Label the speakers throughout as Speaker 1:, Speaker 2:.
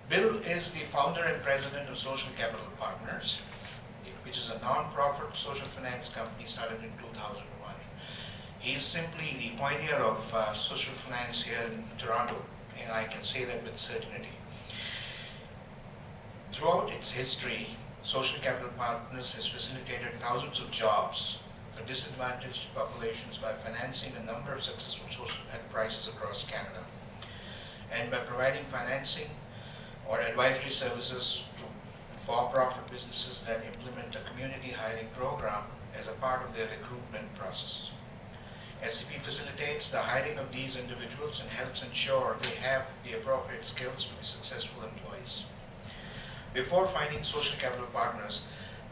Speaker 1: Bill is the founder and president of Social Capital Partners, which is a non-profit social finance company started in 2001. He's simply the pioneer of social finance here in Toronto, and I can say that with certainty. Throughout its history, Social Capital Partners has facilitated thousands of jobs for disadvantaged populations by financing a number of successful social enterprises across Canada, and by providing financing or advisory services to for-profit businesses that implement a community hiring program as a part of their recruitment process. SCP facilitates the hiring of these individuals and helps ensure they have the appropriate skills to be successful employees. Before finding Social Capital Partners,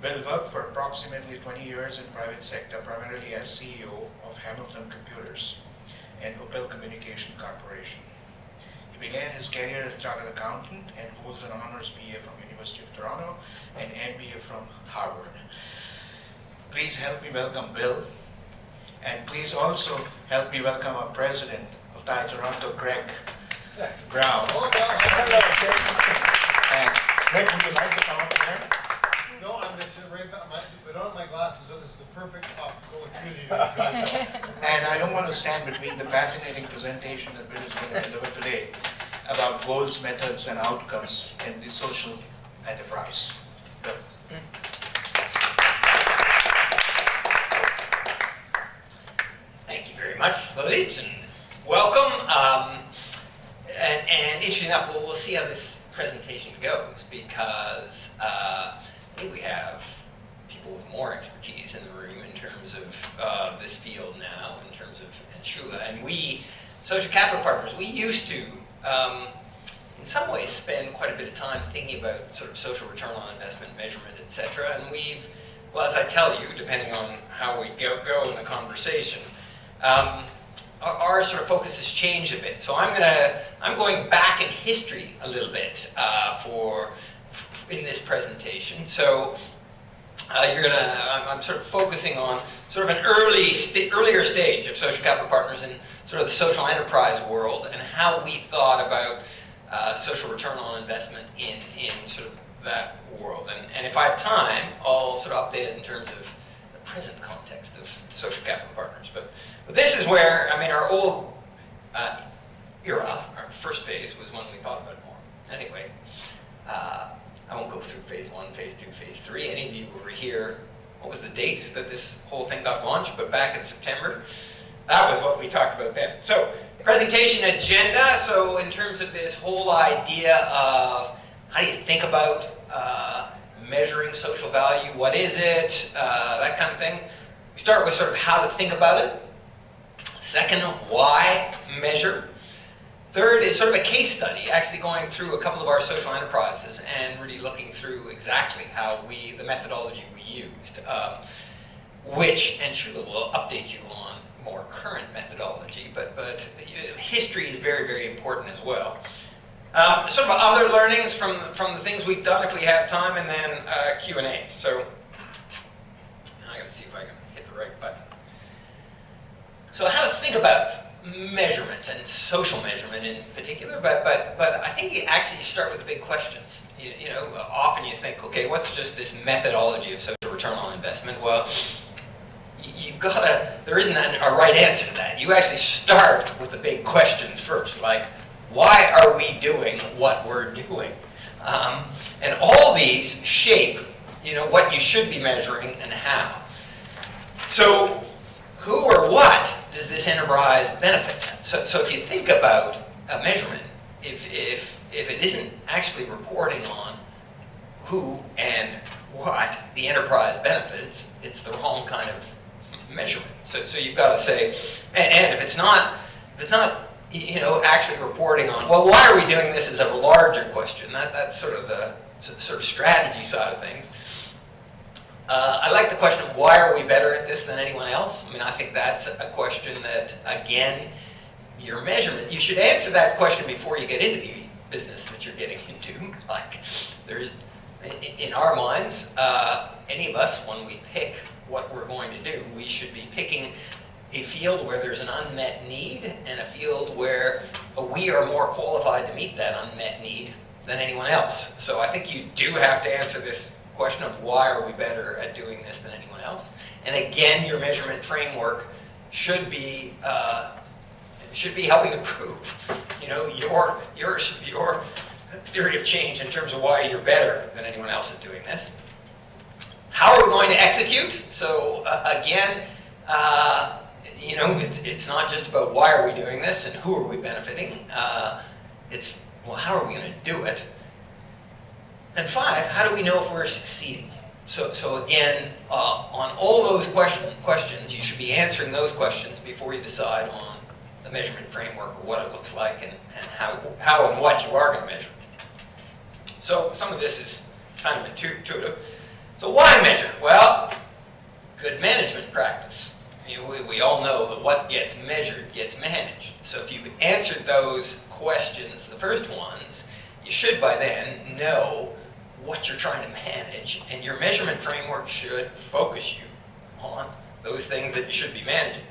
Speaker 1: Bill worked for approximately 20 years in private sector, primarily as CEO of Hamilton Computers and Opel Communication Corporation. He began his career as a chartered accountant and holds an honors BA from University of Toronto and MBA from Harvard. Please help me welcome Bill, and please also help me welcome our president of TiE Toronto, Greg Brown.
Speaker 2: Hello,
Speaker 1: And Greg, would you like to come up here?
Speaker 2: No, I'm going to sit right back. I don't have my glasses, so this is the perfect optical community.
Speaker 1: And I don't want to stand between the fascinating presentation that Bill is going to deliver today about goals, methods, and outcomes in the social enterprise. Bill.
Speaker 3: Thank you very much, Lalit, and welcome. And interesting enough, we'll see how this presentation goes, because I think we have people with more expertise in the room in terms of this field now, in terms of Shula. And we, Social Capital Partners, we used to, in some ways, spend quite a bit of time thinking about sort of social return on investment measurement, etc. And we've, well, as I tell you, depending on how we go in the conversation, our sort of focus has changed a bit. So I'm going back in history a little bit in this presentation. So I'm sort of focusing on sort of an earlier stage of Social Capital Partners in sort of the social enterprise world, and how we thought about social return on investment in sort of that world. And if I have time, I'll sort of update it in terms of the present context of Social Capital Partners. But this is where, I mean, our old era, our first phase, was when we thought about it more. Anyway, I won't go through phase 1, phase 2, phase 3. Any of you who were here, what was the date that this whole thing got launched? But back in September, that was what we talked about then. So, presentation agenda. So in terms of this whole idea of how do you think about measuring social value, what is it, that kind of thing. We start with sort of how to think about it. Second, why measure. Third is sort of a case study, actually going through a couple of our social enterprises and really looking through exactly how the methodology we used, which, and Shula will update you on more current methodology, but history is very, very important as well. Sort of other learnings from the things we've done if we have time, and then Q&A. So I gotta see if I can hit the right button. So how to think about measurement and social measurement in particular, but I think you actually start with the big questions. You know, often you think, okay, what's just this methodology of social return on investment? Well, there isn't a right answer to that. You actually start with the big questions first, like, why are we doing what we're doing? And all these shape, you know, what you should be measuring and how. So, who or what does this enterprise benefit? So if you think about a measurement, if it isn't actually reporting on who and what the enterprise benefits, it's the wrong kind of measurement. So you've got to say, and if it's not, you know, actually reporting on, well, why are we doing this is a larger question. That's sort of the sort of strategy side of things. I like the question of why are we better at this than anyone else? I mean, I think that's a question that, again, your measurement, you should answer that question before you get into the business that you're getting into. Like, there's, in our minds, any of us, when we pick what we're going to do, we should be picking a field where there's an unmet need and a field where we are more qualified to meet that unmet need than anyone else. So I think you do have to answer this question of why are we better at doing this than anyone else. And again, your measurement framework should be helping to prove, your theory of change in terms of why you're better than anyone else at doing this. How are we going to execute? So again, it's not just about why are we doing this and who are we benefiting. It's, well, how are we going to do it? And 5, how do we know if we're succeeding? So again, on all those questions, you should be answering those questions before you decide on the measurement framework, or what it looks like, and how and what you are going to measure. So some of this is kind of intuitive. So why measure? Well, good management practice. We all know that what gets measured gets managed. So if you've answered those questions, the first ones, you should by then know what you're trying to manage, and your measurement framework should focus you on those things that you should be managing.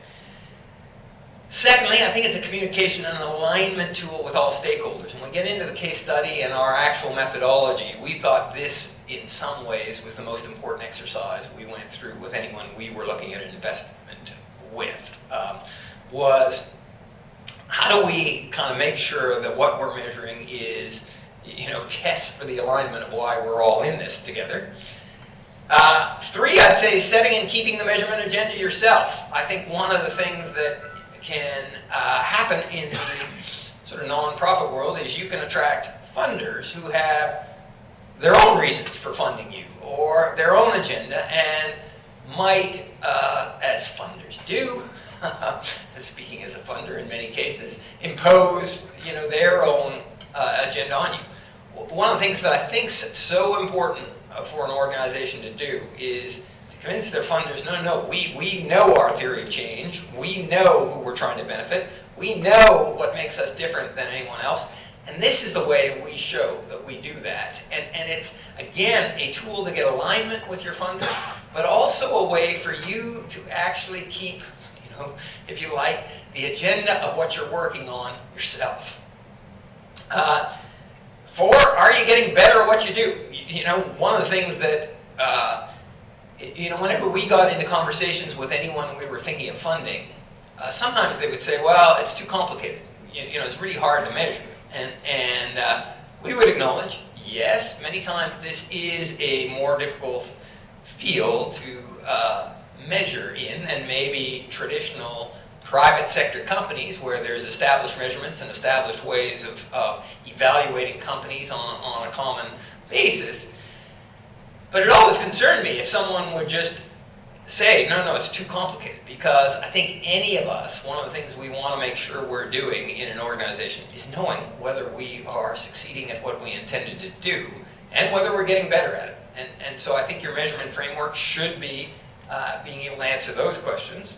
Speaker 3: Secondly, I think it's a communication and alignment tool with all stakeholders. When we get into the case study and our actual methodology, we thought this, in some ways, was the most important exercise we went through with anyone we were looking at an investment with, was how do we kind of make sure that what we're measuring is, tests for the alignment of why we're all in this together. 3, I'd say setting and keeping the measurement agenda yourself. I think one of the things that can happen in the sort of non-profit world is you can attract funders who have their own reasons for funding you or their own agenda, and might, as funders do, speaking as a funder in many cases, impose their own agenda on you. One of the things that I think is so important for an organization to do is to convince their funders, no, we know our theory of change, we know who we're trying to benefit, we know what makes us different than anyone else, and this is the way we show that we do that. And it's, again, a tool to get alignment with your funder, but also a way for you to actually keep, if you like, the agenda of what you're working on yourself. 4, are you getting better at what you do? One of the things that, whenever we got into conversations with anyone we were thinking of funding, sometimes they would say, well, it's too complicated. It's really hard to measure. And we would acknowledge, yes, many times this is a more difficult field to measure in than maybe traditional private sector companies, where there's established measurements and established ways of evaluating companies on a common basis. But it always concerned me if someone would just say, no, it's too complicated, because I think any of us, one of the things we want to make sure we're doing in an organization is knowing whether we are succeeding at what we intended to do and whether we're getting better at it. And so I think your measurement framework should be being able to answer those questions.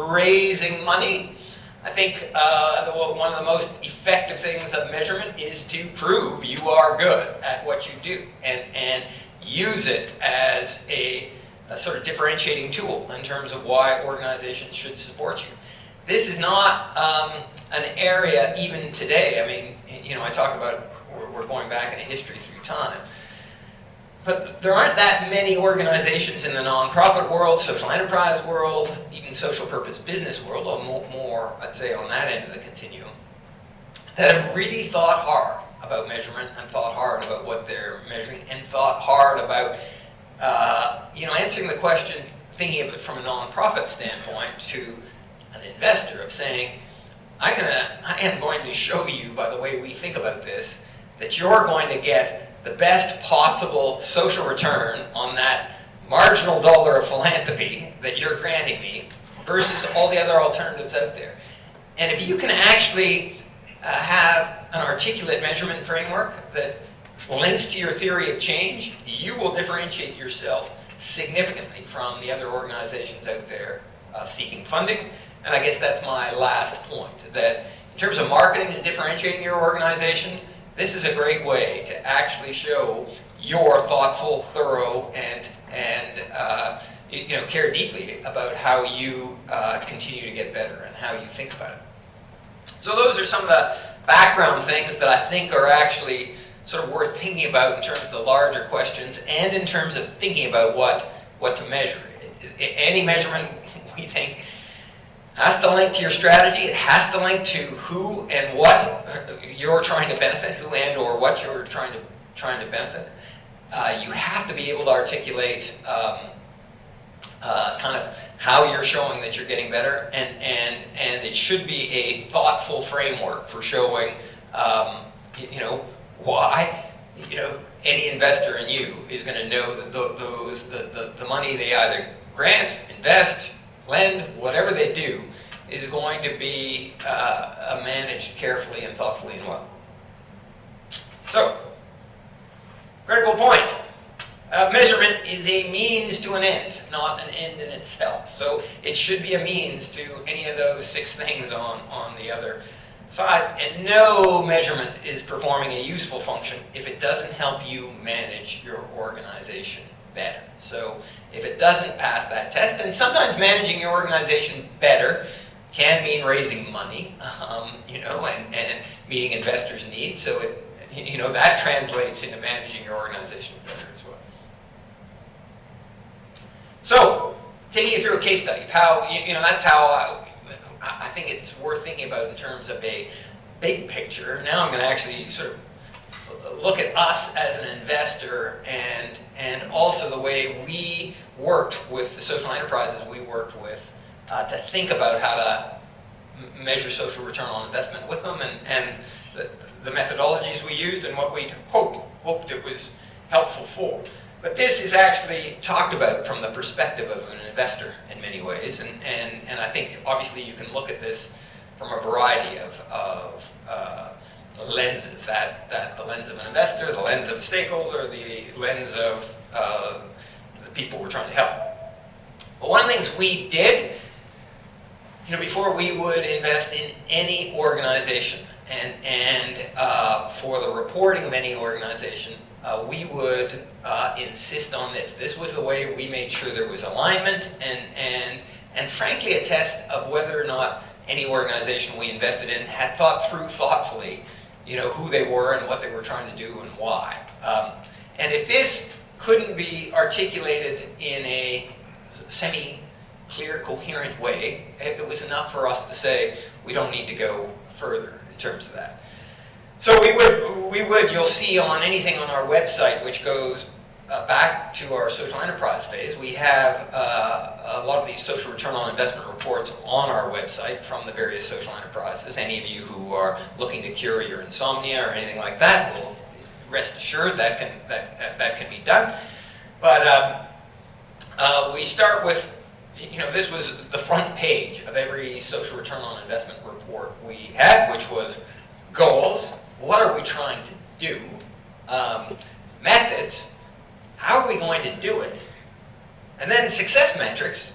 Speaker 3: Raising money. I think one of the most effective things of measurement is to prove you are good at what you do, and use it as a sort of differentiating tool in terms of why organizations should support you. This is not an area even today. I mean, I talk about we're going back in a history through time. But there aren't that many organizations in the nonprofit world, social enterprise world, even social purpose business world, or more, I'd say, on that end of the continuum, that have really thought hard about measurement and thought hard about what they're measuring and thought hard about, answering the question, thinking of it from a nonprofit standpoint to an investor, of saying, I am going to show you by the way we think about this that you're going to get the best possible social return on that marginal dollar of philanthropy that you're granting me versus all the other alternatives out there. And if you can actually have an articulate measurement framework that links to your theory of change, you will differentiate yourself significantly from the other organizations out there seeking funding. And I guess that's my last point, that in terms of marketing and differentiating your organization, this is a great way to actually show you're thoughtful, thorough, and care deeply about how you continue to get better and how you think about it. So those are some of background things that I think are actually sort of worth thinking about in terms of the larger questions and in terms of thinking about what to measure. Any measurement, we think, has to link to your strategy. It has to link to who and what you're trying to benefit, who and or what you're trying to benefit. You have to be able to articulate kind of how you're showing that you're getting better, and it should be a thoughtful framework for showing, why, any investor in you is going to know that the money they either grant, invest, lend, whatever they do, is going to be managed carefully and thoughtfully and well. So, critical point. Measurement is a means to an end, not an end in itself. So it should be a means to any of those 6 things on the other side. And no measurement is performing a useful function if it doesn't help you manage your organization better. So if it doesn't pass that test, and sometimes managing your organization better can mean raising money, and meeting investors' needs. So that translates into managing your organization better as well. So, taking you through a case study of how, that's how I think it's worth thinking about in terms of a big picture. Now I'm going to actually sort of look at us as an investor and also the way we worked with the social enterprises we worked with to think about how to measure social return on investment with them and the methodologies we used and what we hoped it was helpful for. But this is actually talked about from the perspective of an investor in many ways, and I think obviously you can look at this from a variety of lenses, that the lens of an investor, the lens of a stakeholder, the lens of the people we're trying to help. But one of the things we did, before we would invest in any organization, and for the reporting of any organization, we would insist on this. This was the way we made sure there was alignment and frankly a test of whether or not any organization we invested in had thought through thoughtfully, who they were and what they were trying to do and why. And if this couldn't be articulated in a semi-clear, coherent way, it was enough for us to say we don't need to go further in terms of that. So we would, you'll see on anything on our website which goes back to our social enterprise phase, we have a lot of these social return on investment reports on our website from the various social enterprises. Any of you who are looking to cure your insomnia or anything like that, will rest assured that can be done. But we start with, this was the front page of every social return on investment report we had, which was goals. What are we trying to do? Methods. How are we going to do it? And then success metrics.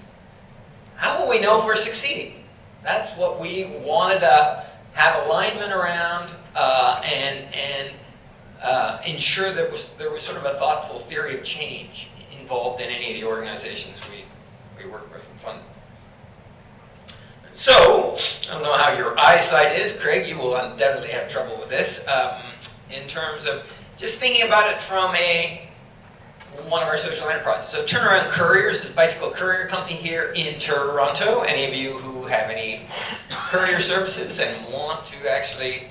Speaker 3: How will we know if we're succeeding? That's what we wanted to have alignment around and ensure that there was sort of a thoughtful theory of change involved in any of the organizations we work with and fund. So, I don't know how your eyesight is, Craig, you will undoubtedly have trouble with this, in terms of just thinking about it from one of our social enterprises. So Turnaround Couriers is a bicycle courier company here in Toronto. Any of you who have any courier services and want to actually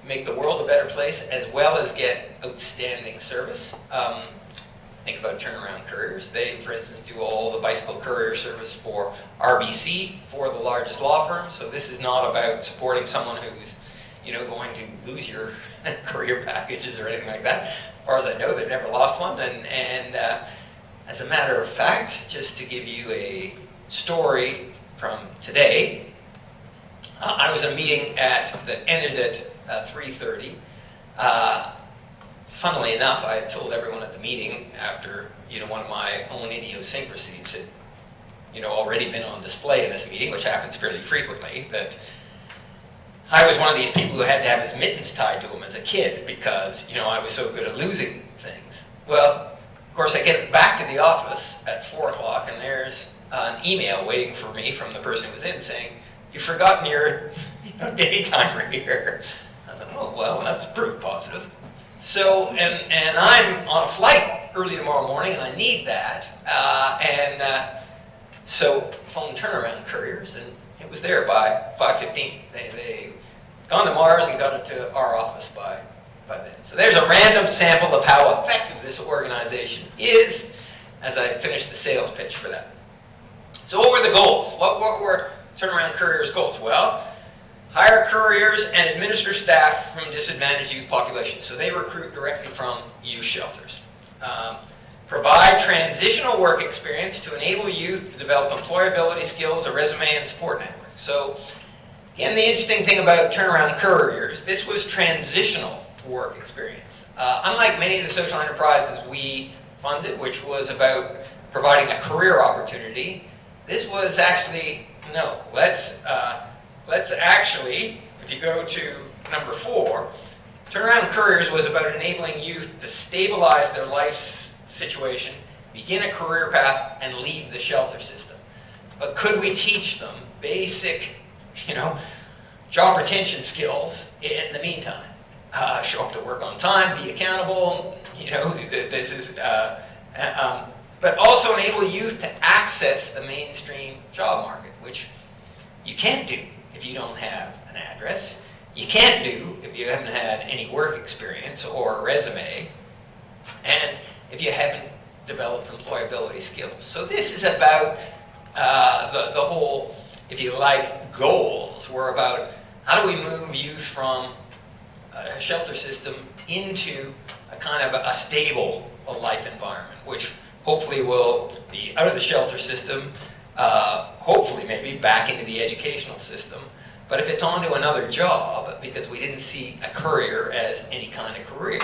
Speaker 3: make the world a better place as well as get outstanding service, think about Turnaround Couriers. They, for instance, do all the bicycle courier service for RBC, for the largest law firms. So this is not about supporting someone who's, going to lose your courier packages or anything like that. As far as I know, they've never lost one. And as a matter of fact, just to give you a story from today, I was at a meeting that ended at 3:30. Funnily enough, I had told everyone at the meeting after, one of my own idiosyncrasies had, already been on display in this meeting, which happens fairly frequently, that I was one of these people who had to have his mittens tied to him as a kid because, I was so good at losing things. Well, of course, I get back to the office at 4 o'clock and there's an email waiting for me from the person who was in saying, you've forgotten your no daytimer here. I thought, oh, well, that's proof positive. So, and I'm on a flight early tomorrow morning, and I need that. So phone turnaround couriers, and it was there by 5:15. They gone to Mars and got it to our office by then. So there's a random sample of how effective this organization is as I finish the sales pitch for that. So what were the goals? What were turnaround couriers' goals? Well, hire couriers and administer staff from disadvantaged youth populations. So they recruit directly from youth shelters. Provide transitional work experience to enable youth to develop employability skills, a resume, and support network. So again, the interesting thing about turnaround couriers, this was transitional work experience. Unlike many of the social enterprises we funded, which was about providing a career opportunity, this was actually, no, let's actually, if you go to number 4, turnaround couriers was about enabling youth to stabilize their life situation, begin a career path, and leave the shelter system. But could we teach them basic, job retention skills in the meantime? Show up to work on time, be accountable, this is, but also enable youth to access the mainstream job market, which you can't do if you don't have an address. You can't do if you haven't had any work experience or a resume, and if you haven't developed employability skills. So this is about the whole, if you like, goals. We're about how do we move youth from a shelter system into a kind of a stable life environment, which hopefully will be out of the shelter system, hopefully maybe back into the educational system. But if it's on to another job, because we didn't see a courier as any kind of career,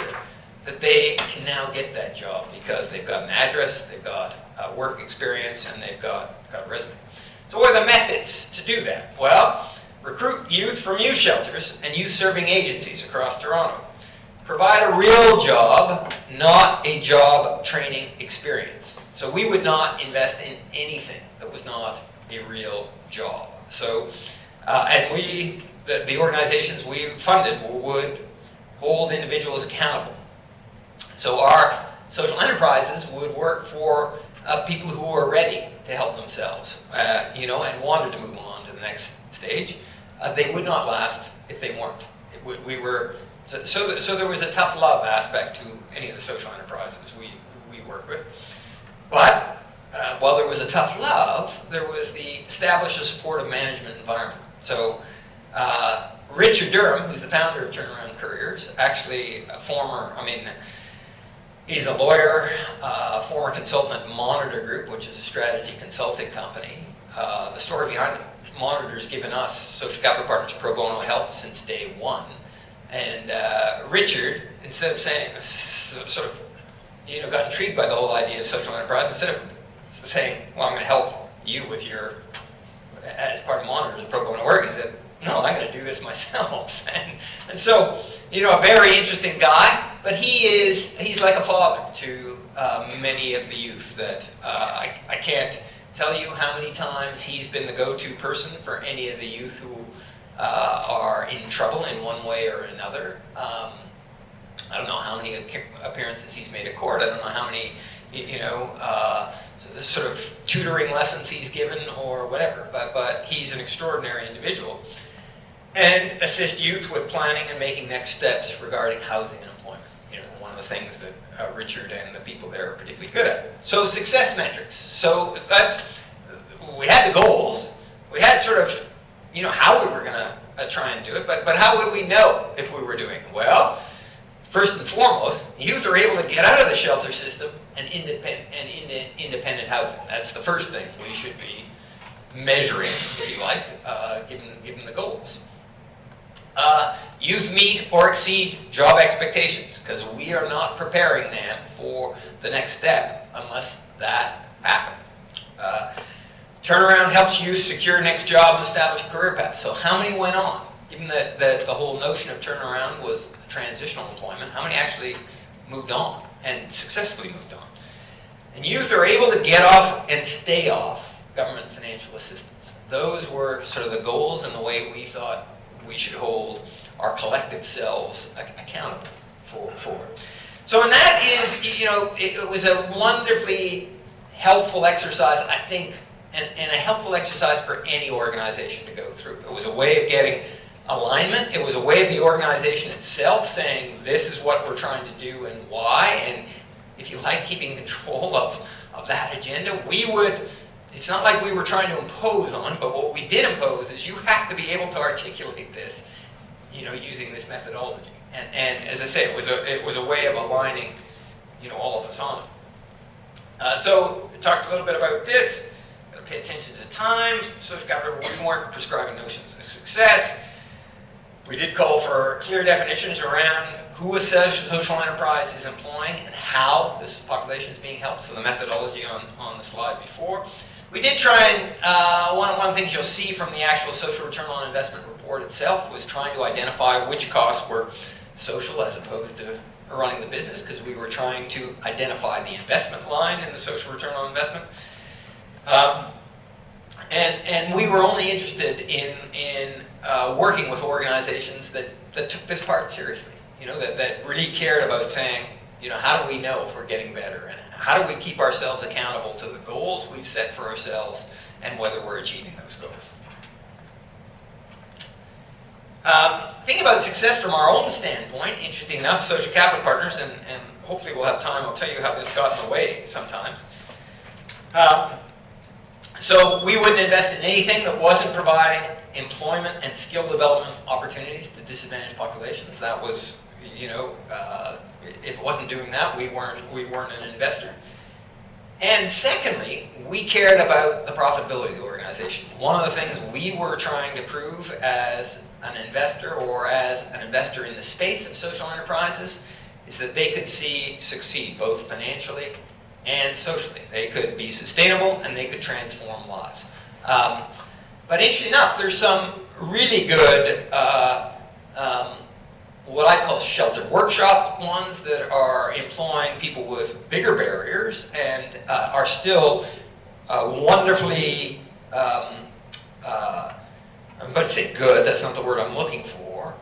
Speaker 3: that they can now get that job because they've got an address, they've got work experience, and they've got a resume. So what are the methods to do that? Well, recruit youth from youth shelters and youth serving agencies across Toronto. Provide a real job, not a job training experience. So we would not invest in anything that was not a real job. So, and the organizations we funded would hold individuals accountable. So our social enterprises would work for people who are ready to help themselves, and wanted to move on to the next stage. They would not last if they weren't. We were so there was a tough love aspect to any of the social enterprises we work with. But while there was a tough love, there was the establish a supportive management environment. So Richard Durham, who's the founder of Turnaround Couriers, actually he's a lawyer, former consultant at Monitor Group, which is a strategy consulting company. The story behind Monitor's given us, Social Capital Partners Pro Bono, help since day one. And Richard, instead of saying, got intrigued by the whole idea of social enterprise, instead of saying, well, I'm going to help you with as part of Monitor's Pro Bono work, he said, no, I'm going to do this myself. And so, a very interesting guy, but he's like a father to many of the youth that I can't tell you how many times he's been the go-to person for any of the youth who are in trouble in one way or another. I don't know how many appearances he's made at court. I don't know how many, sort of tutoring lessons he's given or whatever. But he's an extraordinary individual. And assist youth with planning and making next steps regarding housing and employment. One of the things that Richard and the people there are particularly good at. So success metrics. So we had the goals. We had sort of, how we were going to try and do it. But how would we know if we were doing it? Well, first and foremost, youth are able to get out of the shelter system and into independent housing. That's the first thing we should be measuring, if you like, given the goals. Youth meet or exceed job expectations, because we are not preparing them for the next step unless that happens. Turnaround helps youth secure next job and establish a career path. So how many went on? Given that the whole notion of turnaround was transitional employment, how many actually moved on and successfully moved on? And youth are able to get off and stay off government financial assistance. Those were sort of the goals and the way we thought we should hold our collective selves accountable for. So, and that is, it was a wonderfully helpful exercise, I think, and a helpful exercise for any organization to go through. It was a way of getting alignment. It was a way of the organization itself saying, this is what we're trying to do and why. And if you like keeping control of that agenda, it's not like we were trying to impose on, but what we did impose is you have to be able to articulate this, using this methodology. And as I say, it was a way of aligning, all of us on it. So we talked a little bit about this. Got to pay attention to the times. Social capital, we weren't prescribing notions of success. We did call for clear definitions around who a social enterprise is employing and how this population is being helped. So the methodology on the slide before. We did try and, one of the things you'll see from the actual social return on investment report itself was trying to identify which costs were social as opposed to running the business, because we were trying to identify the investment line in the social return on investment. And we were only interested in working with organizations that took this part seriously, that really cared about saying, how do we know if we're getting better, and how do we keep ourselves accountable to the goals we've set for ourselves and whether we're achieving those goals. Thinking about success from our own standpoint, interesting enough, social capital partners, and hopefully we'll have time, I'll tell you how this got in the way sometimes. So we wouldn't invest in anything that wasn't providing employment and skill development opportunities to disadvantaged populations. That was, if it wasn't doing that, we weren't an investor. And secondly, we cared about the profitability of the organization. One of the things we were trying to prove as an investor or as an investor in the space of social enterprises is that they could succeed both financially and socially. They could be sustainable and they could transform lives. But interesting enough, there's some really good what I call sheltered workshop ones that are employing people with bigger barriers and are still wonderfully, I'm going to say good, that's not the word I'm looking for,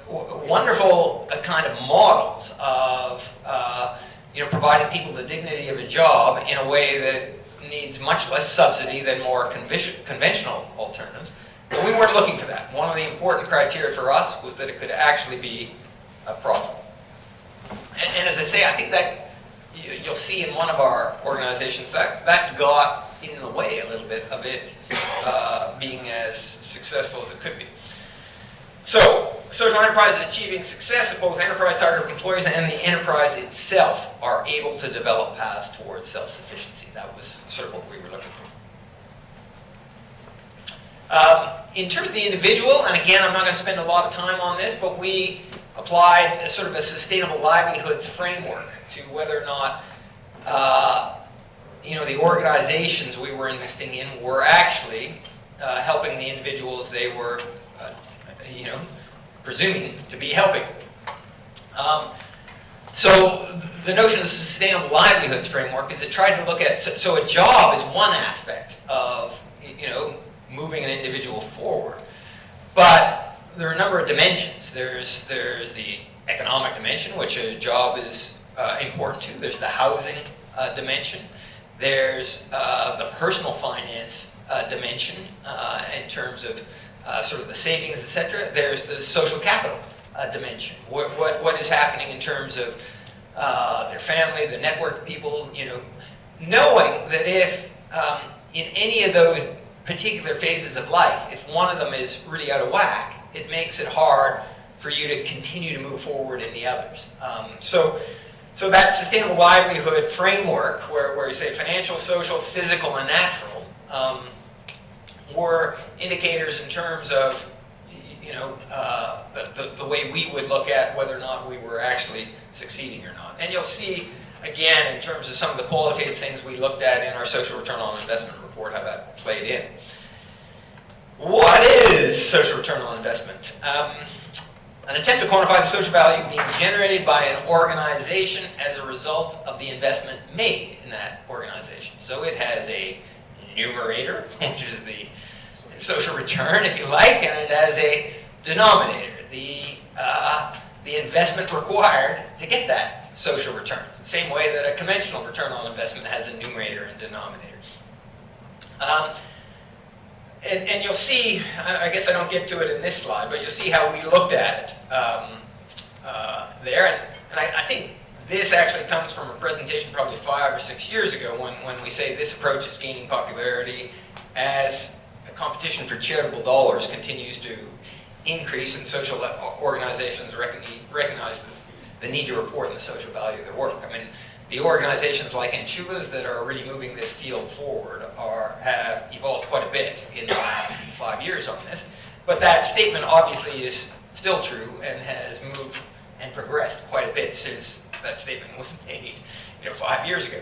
Speaker 3: wonderful kind of models of providing people the dignity of a job in a way that needs much less subsidy than more conventional alternatives. But we weren't looking for that. One of the important criteria for us was that it could actually be profitable. And as I say, I think that you'll see in one of our organizations that got in the way a little bit of it being as successful as it could be. So, social enterprises achieving success of both enterprise target employees and the enterprise itself are able to develop paths towards self-sufficiency. That was sort of what we were looking for. In terms of the individual, and again, I'm not going to spend a lot of time on this, but we applied sort of a sustainable livelihoods framework to whether or not the organizations we were investing in were actually helping the individuals they were presuming to be helping. So the notion of the sustainable livelihoods framework is it tried to look at, so a job is one aspect of moving an individual forward, but there are a number of dimensions. There's the economic dimension, which a job is important to. There's the housing dimension. There's the personal finance dimension in terms of sort of the savings, etc. There's the social capital dimension. What is happening in terms of their family, the network of people, knowing that if in any of those particular phases of life, if one of them is really out of whack, it makes it hard for you to continue to move forward in the others. So that sustainable livelihood framework, where you say financial, social, physical, and natural, were indicators in terms of the way we would look at whether or not we were actually succeeding or not. And you'll see, again, in terms of some of the qualitative things we looked at in our social return on investment report, how that played in. What is social return on investment? An attempt to quantify the social value being generated by an organization as a result of the investment made in that organization. So it has a numerator, which is the social return, if you like, and it has a denominator, the investment required to get that social return. It's the same way that a conventional return on investment has a numerator and denominator. And you'll see, I guess I don't get to it in this slide, but you'll see how we looked at it there. And I think this actually comes from a presentation probably 5 or 6 years ago when we say this approach is gaining popularity as a competition for charitable dollars continues to increase and social organizations recognize the need to report on the social value of their work. I mean, the organizations like Enchula's that are really moving this field forward have evolved quite a bit in the last 5 years on this. But that statement obviously is still true and has moved and progressed quite a bit since that statement was made 5 years ago.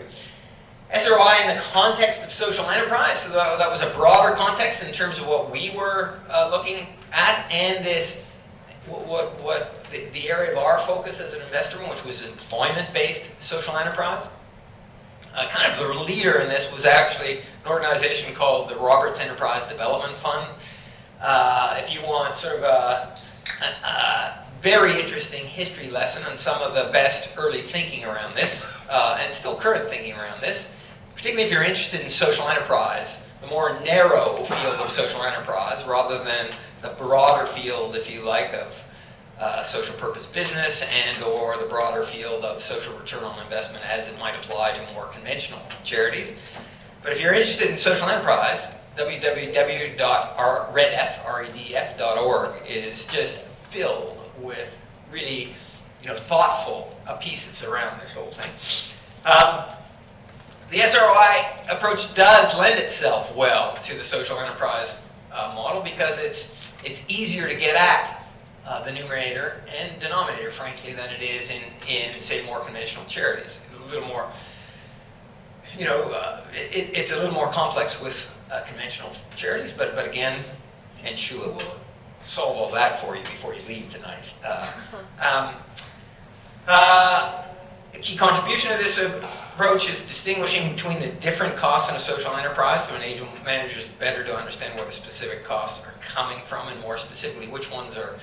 Speaker 3: SRI in the context of social enterprise, so that was a broader context in terms of what we were looking at, and this, the area of our focus as an investor, which was employment-based social enterprise. Kind of the leader in this was actually an organization called the Roberts Enterprise Development Fund. If you want sort of a very interesting history lesson on some of the best early thinking around this, and still current thinking around this, particularly if you're interested in social enterprise, the more narrow field of social enterprise rather than the broader field, if you like, of social purpose business and or the broader field of social return on investment as it might apply to more conventional charities. But if you're interested in social enterprise, www.redf.org is just filled with really thoughtful pieces around this whole thing. The SRI approach does lend itself well to the social enterprise model because it's easier to get at the numerator and denominator, frankly, than it is in say, more conventional charities. It's a little more, it's a little more complex with conventional charities, but again, and Shula will solve all that for you before you leave tonight. A key contribution of this approach is distinguishing between the different costs in a social enterprise, so an agent manages better to understand where the specific costs are coming from, and more specifically, which ones are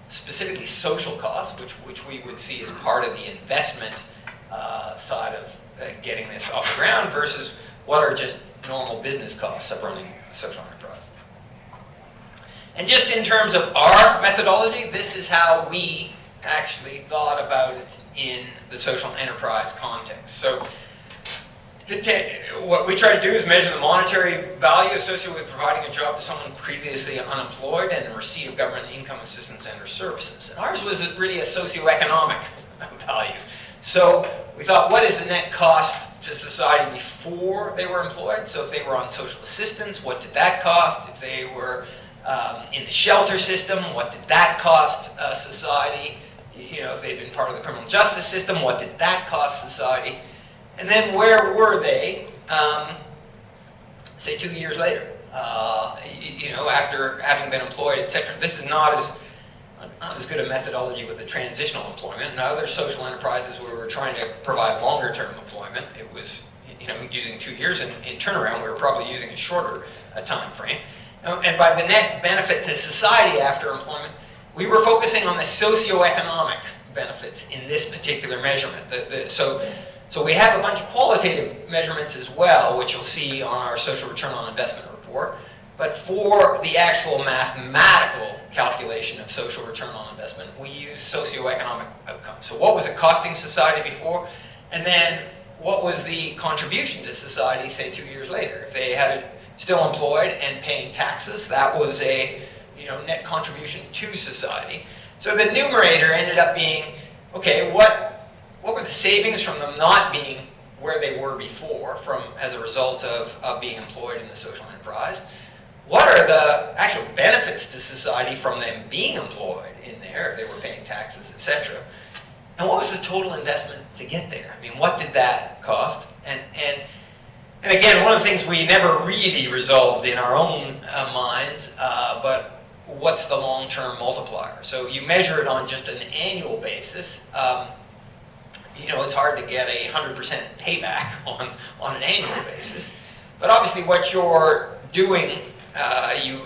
Speaker 3: specifically social costs, which we would see as part of the investment side of getting this off the ground, versus what are just normal business costs of running a social enterprise. And just in terms of our methodology, this is how we actually thought about it in the social enterprise context. So what we try to do is measure the monetary value associated with providing a job to someone previously unemployed and in receipt of government income assistance and or services. And ours was really a socioeconomic value. So we thought, what is the net cost to society before they were employed? So if they were on social assistance, what did that cost? If they were in the shelter system, what did that cost society? If they'd been part of the criminal justice system, what did that cost society? And then where were they, say 2 years later, after having been employed, etc. This is not as good a methodology with the transitional employment. In other social enterprises where we're trying to provide longer term employment, it was using 2 years. In turnaround, we were probably using a shorter time frame. And by the net benefit to society after employment, we were focusing on the socioeconomic benefits in this particular measurement. So we have a bunch of qualitative measurements as well, which you'll see on our social return on investment report. But for the actual mathematical calculation of social return on investment, we use socioeconomic outcomes. So what was it costing society before? And then what was the contribution to society, say 2 years later? If they had it still employed and paying taxes, that was a net contribution to society. So the numerator ended up being, okay, what were the savings from them not being where they were before as a result of being employed in the social enterprise? What are the actual benefits to society from them being employed in there, if they were paying taxes, etc.? And what was the total investment to get there? I mean, what did that cost? And again, one of the things we never really resolved in our own minds, but what's the long-term multiplier? So you measure it on just an annual basis. It's hard to get a 100% payback on an annual basis. But obviously what you're doing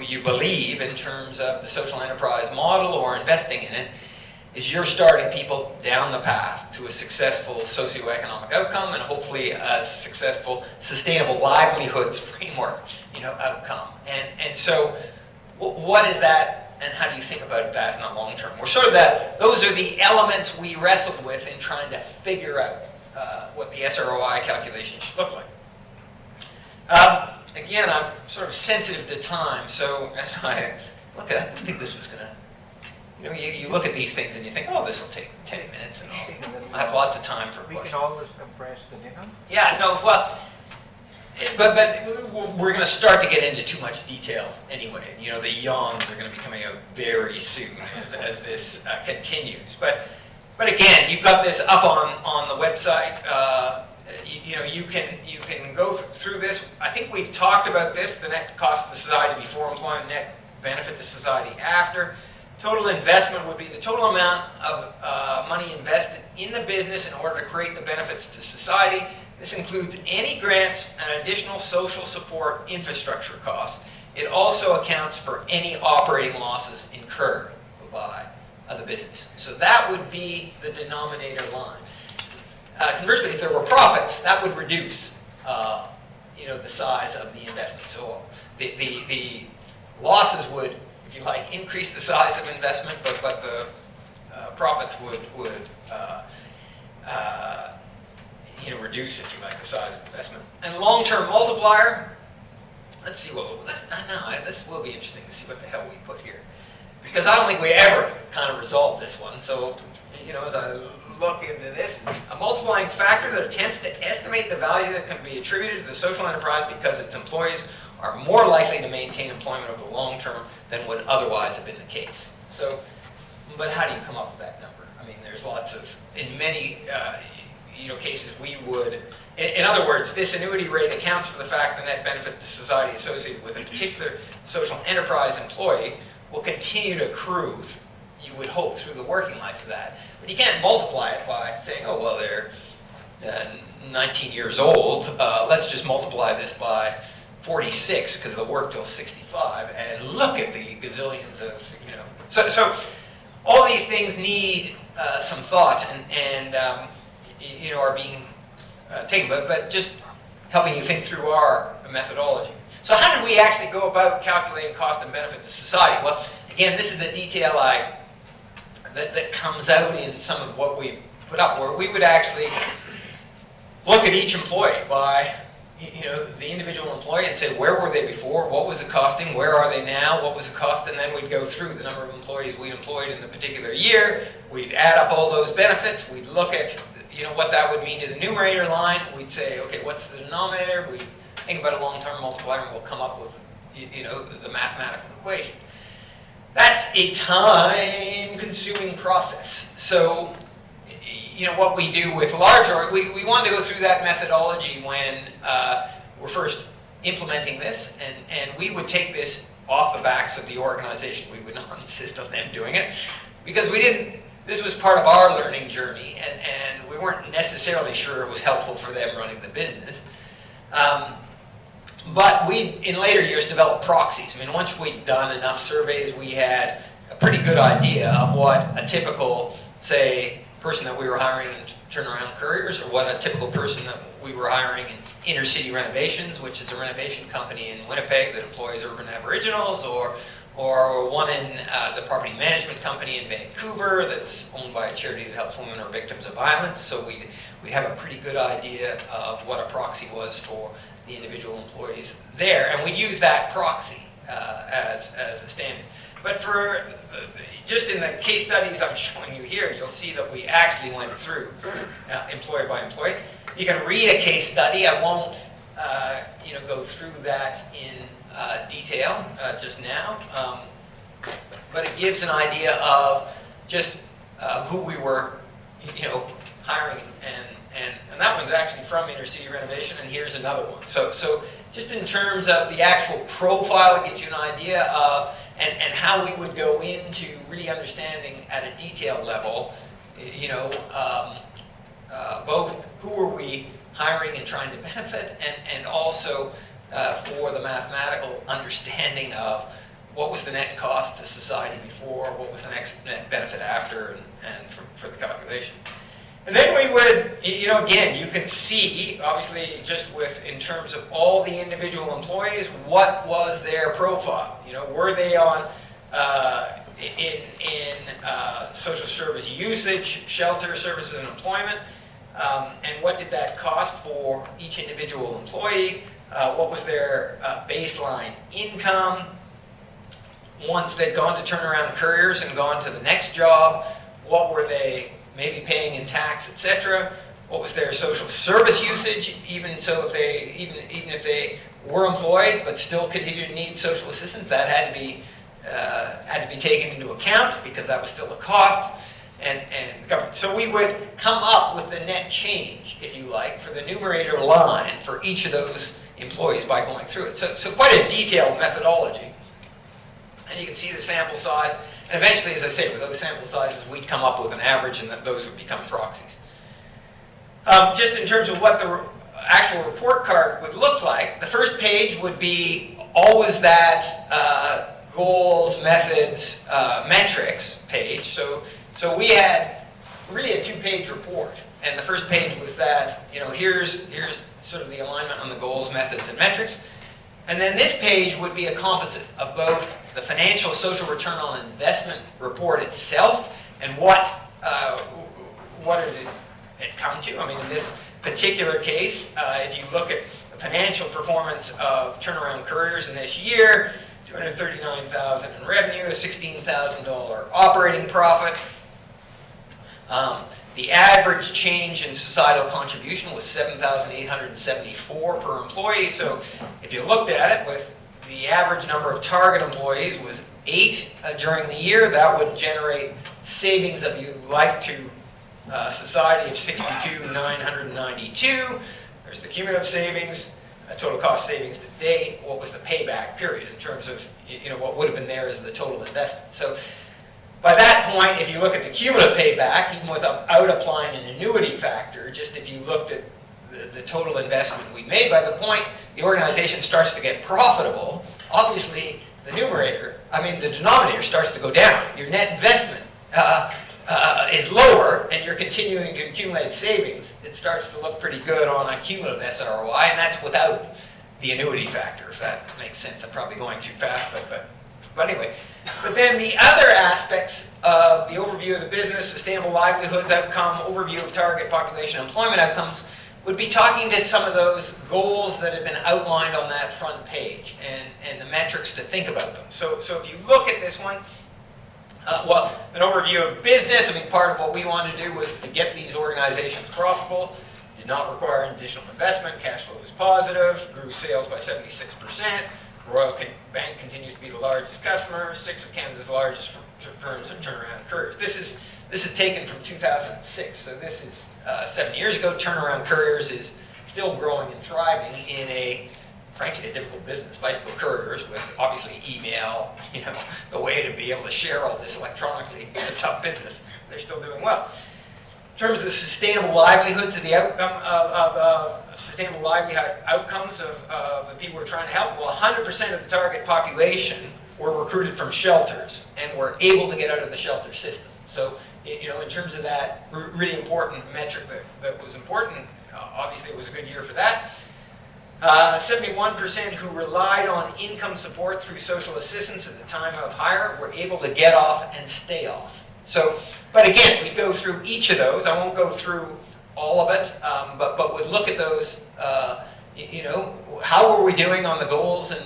Speaker 3: you believe in terms of the social enterprise model or investing in it is you're starting people down the path to a successful socioeconomic outcome and hopefully a successful sustainable livelihoods framework, outcome. And so what is that and how do you think about that in the long term? We're sort of those are the elements we wrestled with in trying to figure out what the SROI calculation should look like. Again, I'm sort of sensitive to time, so as I look at it, I didn't think this was going to, you look at these things and you think, oh, this will take 10 minutes and I'll have lots of time for questions.
Speaker 4: We can always compress the dinner.
Speaker 3: Yeah, no, well, but we're going to start to get into too much detail anyway. The yawns are going to be coming out very soon as this continues. But again, you've got this up on the website. You can go through this. I think we've talked about this, the net cost to the society before employment, net benefit to society after. Total investment would be the total amount of money invested in the business in order to create the benefits to society. This includes any grants and additional social support infrastructure costs. It also accounts for any operating losses incurred by the business. So that would be the denominator line. Conversely, if there were profits, that would reduce the size of the investment. So the losses would, if you like, increase the size of investment, but the profits would reduce, if you like, the size of investment. And long-term multiplier, let's see this will be interesting to see what the hell we put here. Because I don't think we ever kind of resolved this one. So, as I look into this, a multiplying factor that attempts to estimate the value that can be attributed to the social enterprise because its employees are more likely to maintain employment over the long term than would otherwise have been the case. So, but how do you come up with that number? I mean, there's lots of, in many cases we would, in other words, this annuity rate accounts for the fact the net benefit to society associated with a particular social enterprise employee will continue to accrue, you would hope, through the working life of that. But you can't multiply it by saying, oh, well, they're 19 years old. Let's just multiply this by 46 because they'll work till 65. And look at the gazillions of, So all these things need some thought and are being taken, but just helping you think through our methodology. So how did we actually go about calculating cost and benefit to society? Well, again, this is the detail that comes out in some of what we've put up, where we would actually look at each employee by the individual employee and say, where were they before? What was it costing? Where are they now? What was the cost? And then we'd go through the number of employees we'd employed in the particular year. We'd add up all those benefits. We'd look at what that would mean to the numerator line. We'd say, okay, what's the denominator? We'd think about a long-term multiplier and we'll come up with the mathematical equation. That's a time-consuming process. So what we do with larger, we want to go through that methodology when we're first implementing this, and we would take this off the backs of the organization. We would not insist on them doing it, because this was part of our learning journey, and we weren't necessarily sure it was helpful for them running the business. But we, in later years, developed proxies. I mean, once we'd done enough surveys, we had a pretty good idea of what a typical, say, person that we were hiring in turnaround couriers, or what a typical person that we were hiring in Inner City Renovations, which is a renovation company in Winnipeg that employs urban Aboriginals, or one in the property management company in Vancouver that's owned by a charity that helps women who are victims of violence. So we'd have a pretty good idea of what a proxy was for the individual employees there, and we'd use that proxy as a standard. But for just in the case studies I'm showing you here, you'll see that we actually went through employee by employee. You can read a case study. I won't go through that in detail just now, but it gives an idea of just who we were hiring, and that one's actually from Inner City Renovation, and here's another one. So just in terms of the actual profile, it gives you an idea of and how we would go into really understanding at a detailed level, both who are we hiring and trying to benefit, and also for the mathematical understanding of what was the net cost to society before, what was the next net benefit after, and for the calculation. And then we would, again, you can see, obviously, just in terms of all the individual employees, what was their profile? Were they on in social service usage, shelter, services, and employment? And what did that cost for each individual employee? What was their baseline income? Once they'd gone to turnaround couriers and gone to the next job, what were they maybe paying in tax, etc.? What was their social service usage? Even if they were employed but still continued to need social assistance, that had to be taken into account because that was still a cost. And government. So we would come up with the net change, if you like, for the numerator line for each of those employees by going through it. So quite a detailed methodology. And you can see the sample size. And eventually, as I say, with those sample sizes, we'd come up with an average, and those would become proxies. Just in terms of what the actual report card would look like, the first page would be always that goals, methods, metrics page. So we had really a two-page report, and the first page was that, here's sort of the alignment on the goals, methods, and metrics. And then this page would be a composite of both the financial social return on investment report itself and what did it come to. I mean, in this particular case, if you look at the financial performance of turnaround couriers in this year, $239,000 in revenue, a $16,000 operating profit. The average change in societal contribution was $7,874 per employee. So if you looked at it, with the average number of target employees was 8 during the year, that would generate savings of, society of $62,992. There's the cumulative savings, total cost savings to date. What was the payback period in terms of what would have been there as the total investment? So by that point, if you look at the cumulative payback, even without applying an annuity factor, just if you looked at the total investment we made, by the point the organization starts to get profitable, obviously the denominator starts to go down. Your net investment is lower, and you're continuing to accumulate savings. It starts to look pretty good on a cumulative SROI, and that's without the annuity factor, if that makes sense. I'm probably going too fast, but anyway. But then the other aspects of the overview of the business, sustainable livelihoods outcome, overview of target population employment outcomes, would be talking to some of those goals that have been outlined on that front page and the metrics to think about them. So if you look at this one, an overview of business, part of what we wanted to do was to get these organizations profitable, did not require an additional investment, cash flow was positive, grew sales by 76%, Royal Bank continues to be the largest customer, 6 of Canada's largest firms of turnaround couriers. This is taken from 2006, so this is 7 years ago. Turnaround couriers is still growing and thriving in frankly, a difficult business. Bicycle couriers with obviously email, the way to be able to share all this electronically. It's a tough business. They're still doing well. In terms of the sustainable livelihoods of the outcome of sustainable livelihood outcomes of the people we're trying to help, 100% of the target population were recruited from shelters and were able to get out of the shelter system. So, in terms of that really important metric that was important, obviously it was a good year for that. 71% who relied on income support through social assistance at the time of hire were able to get off and stay off. So, but again, we go through each of those. I won't go through all of it, but would look at those. How were we doing on the goals and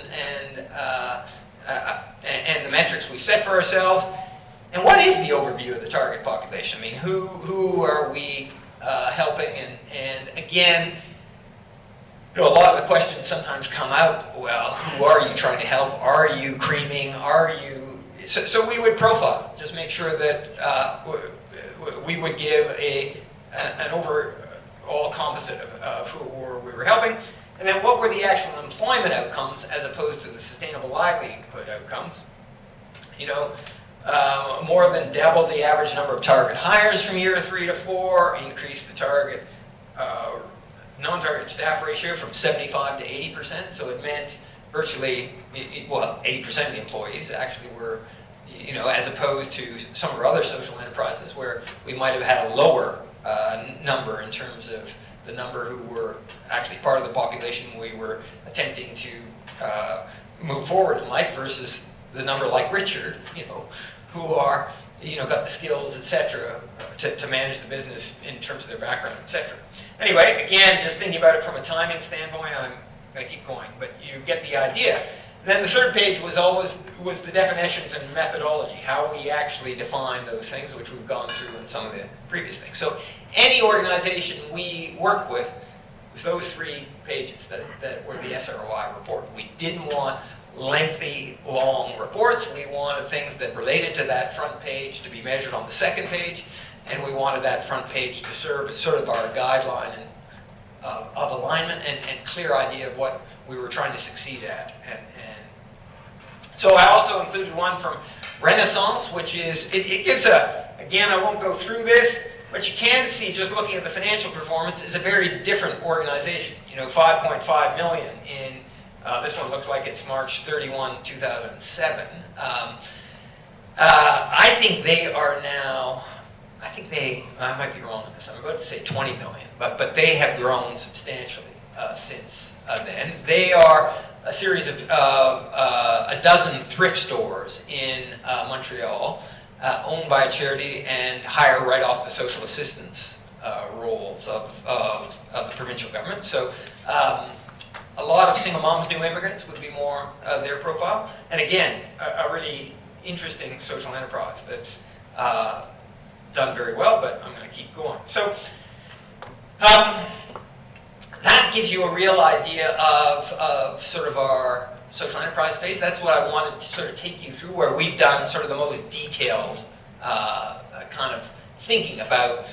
Speaker 3: the metrics we set for ourselves, and what is the overview of the target population? Who are we helping? And again, a lot of the questions sometimes come out. Well, who are you trying to help? Are you creaming? Are you? So we would profile, just make sure that we would give an overall composite of who we were helping, and then what were the actual employment outcomes as opposed to the sustainable livelihood outcomes. More than doubled the average number of target hires from year 3 to 4, increased the target non-target staff ratio from 75 to 80%. So it meant virtually, well, 80% of the employees actually were, as opposed to some of our other social enterprises where we might have had a lower number in terms of the number who were actually part of the population we were attempting to move forward in life versus the number like Richard, who are, got the skills, etc., to manage the business in terms of their background, etc. Anyway, again, just thinking about it from a timing standpoint, I'm going to keep going, but you get the idea. Then the third page was the definitions and methodology, how we actually define those things, which we've gone through in some of the previous things. So any organization we work with was those 3 pages that were the SROI report. We didn't want lengthy, long reports. We wanted things that related to that front page to be measured on the second page, and we wanted that front page to serve as sort of our guideline of alignment and clear idea of what we were trying to succeed at. And so I also included one from Renaissance, which is, it gives again, I won't go through this, but you can see, just looking at the financial performance, is a very different organization. 5.5 million in, this one looks like it's March 31, 2007. I think they are now, I might be wrong on this, I'm about to say 20 million, but they have grown substantially since then. They are a series of a dozen thrift stores in Montreal, owned by a charity and hire right off the social assistance roles of the provincial government. So a lot of single moms, new immigrants would be more of their profile. And again, a really interesting social enterprise that's done very well, but I'm going to keep going. So that gives you a real idea of sort of our social enterprise phase. That's what I wanted to sort of take you through, where we've done sort of the most detailed kind of thinking about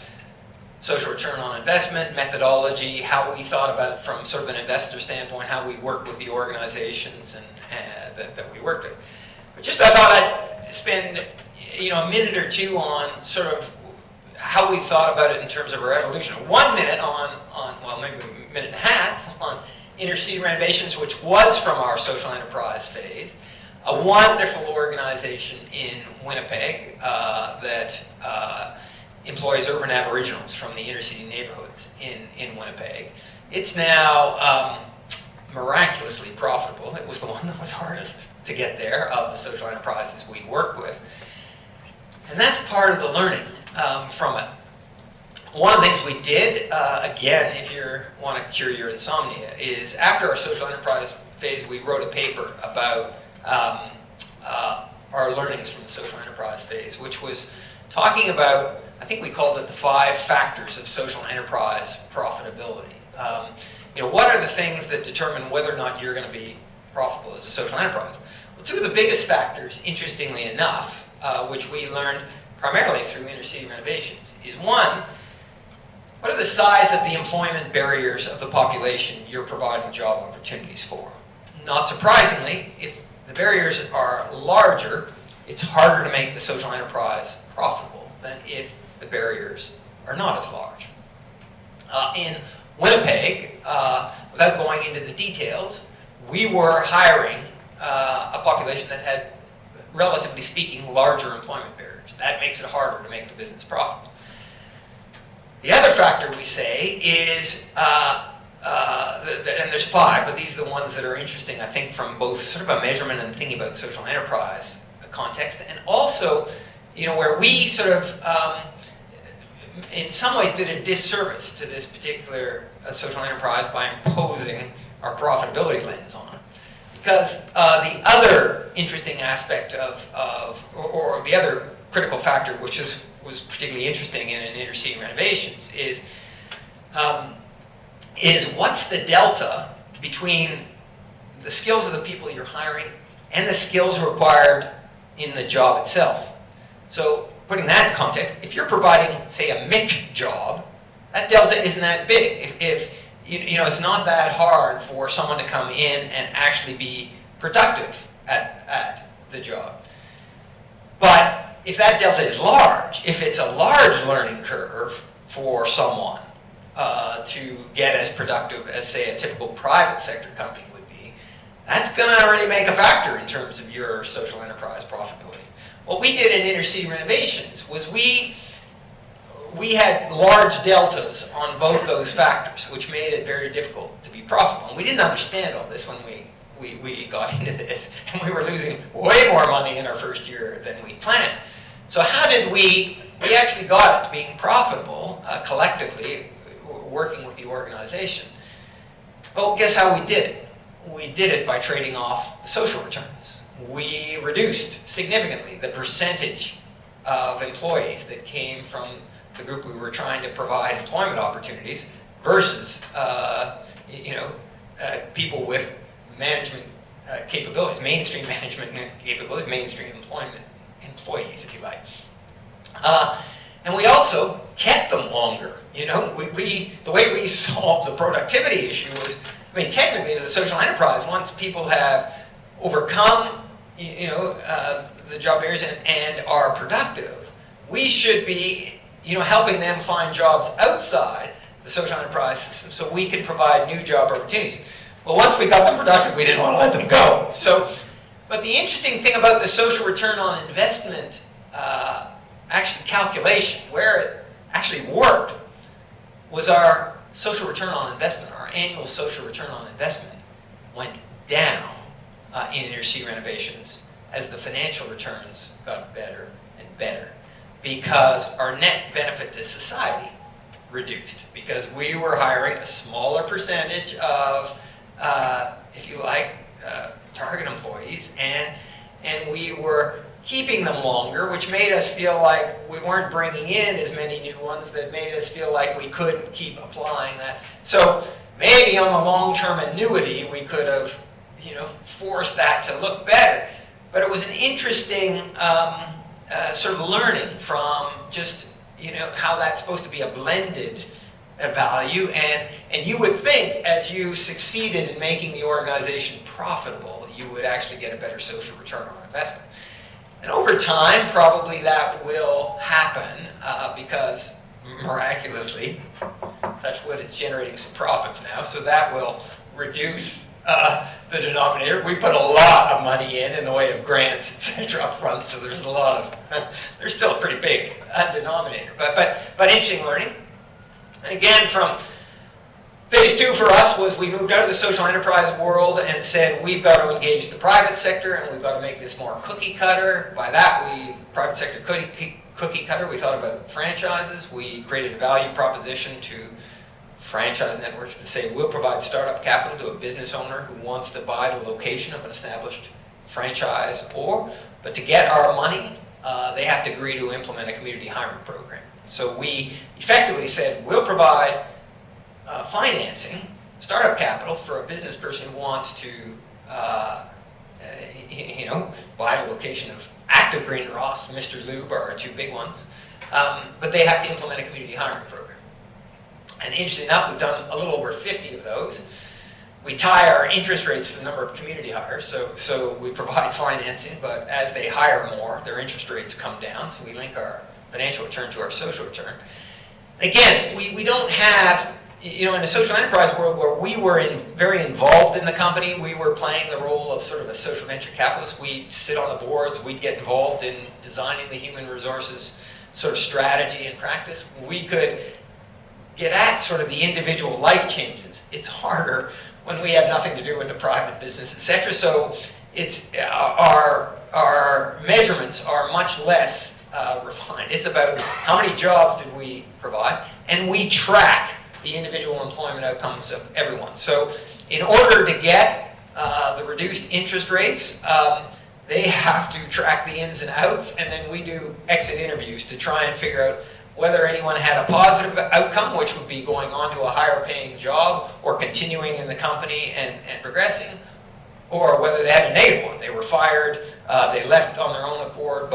Speaker 3: social return on investment, methodology, how we thought about it from sort of an investor standpoint, how we work with the organizations that we work with. But just I thought I'd spend a minute or two on sort of how we thought about it in terms of our evolution. 1 minute on well, maybe a minute and a half on inner city renovations, which was from our social enterprise phase. A wonderful organization in Winnipeg that employs urban aboriginals from the inner city neighborhoods in Winnipeg. It's now miraculously profitable. It was the one that was hardest to get there of the social enterprises we work with. And that's part of the learning from it. One of the things we did, again, if you want to cure your insomnia, is after our social enterprise phase, we wrote a paper about our learnings from the social enterprise phase, which was talking about, I think we called it the 5 factors of social enterprise profitability. What are the things that determine whether or not you're going to be profitable as a social enterprise? Well, 2 of the biggest factors, interestingly enough, which we learned primarily through inner city renovations, is 1, what are the size of the employment barriers of the population you're providing job opportunities for? Not surprisingly, if the barriers are larger, it's harder to make the social enterprise profitable than if the barriers are not as large. In Winnipeg, without going into the details, we were hiring a population that had, relatively speaking, larger employment barriers. That makes it harder to make the business profitable. The other factor we say is, and there's 5, but these are the ones that are interesting, I think, from both sort of a measurement and thinking about social enterprise context, and also, where we sort of, in some ways, did a disservice to this particular social enterprise by imposing our profitability lens on it. Because the other interesting aspect or the other critical factor, which was particularly interesting in inner city renovations, is what's the delta between the skills of the people you're hiring and the skills required in the job itself. So putting that in context, if you're providing, say, a MIC job, that delta isn't that big. If it's not that hard for someone to come in and actually be productive at the job. But if that delta is large, if it's a large learning curve for someone, to get as productive as, say, a typical private sector company would be, that's going to already make a factor in terms of your social enterprise profitability. What we did in inner city renovations was we had large deltas on both those factors, which made it very difficult to be profitable. And we didn't understand all this when we got into this, and we were losing way more money in our first year than we planned. So how did we actually got it to being profitable collectively, working with the organization. Well, guess how we did it? We did it by trading off the social returns. We reduced significantly the percentage of employees that came from the group we were trying to provide employment opportunities versus people with management capabilities, mainstream management capabilities, mainstream employment employees, if you like. And we also kept them longer. The way we solved the productivity issue was, technically as a social enterprise, once people have overcome, the job barriers and are productive, we should be, helping them find jobs outside the social enterprise system so we can provide new job opportunities. Well, once we got them productive, we didn't want to let them go. But the interesting thing about the social return on investment actually calculation, where it actually worked, was our social return on investment. Our annual social return on investment went down in inner city renovations as the financial returns got better and better, because our net benefit to society reduced, because we were hiring a smaller percentage of, if you like, target employees, and we were keeping them longer, which made us feel like we weren't bringing in as many new ones, that made us feel like we couldn't keep applying that. So maybe on the long-term annuity, we could have, forced that to look better. But it was an interesting sort of learning from just, how that's supposed to be a blended value. And you would think, as you succeeded in making the organization profitable, you would actually get a better social return on investment. And over time, probably that will happen because miraculously, touch wood, it's generating some profits now, so that will reduce the denominator. We put a lot of money in the way of grants, etc. up front, so there's a lot of, there's still a pretty big denominator, but interesting learning. And again, from phase 2 for us was we moved out of the social enterprise world and said we've got to engage the private sector and we've got to make this more cookie cutter. By that, private sector cookie cutter, we thought about franchises. We created a value proposition to franchise networks to say we'll provide startup capital to a business owner who wants to buy the location of an established franchise, but to get our money, they have to agree to implement a community hiring program. So we effectively said we'll provide financing, startup capital for a business person who wants to, buy the location of Active Green Ross, Mr. Lube are our two big ones, but they have to implement a community hiring program. And interestingly enough, we've done a little over 50 of those. We tie our interest rates to the number of community hires, so we provide financing, but as they hire more, their interest rates come down, so we link our financial return to our social return. Again, we don't have, in a social enterprise world where we were very involved in the company, we were playing the role of sort of a social venture capitalist. We'd sit on the boards, we'd get involved in designing the human resources sort of strategy and practice. We could get at sort of the individual life changes. It's harder when we have nothing to do with the private business, etc. So it's our measurements are much less refined. It's about how many jobs did we provide, and we track the individual employment outcomes of everyone. So in order to get the reduced interest rates, they have to track the ins and outs, and then we do exit interviews to try and figure out whether anyone had a positive outcome, which would be going on to a higher paying job or continuing in the company and progressing, or whether they had a negative one. They were fired, they left on their own accord,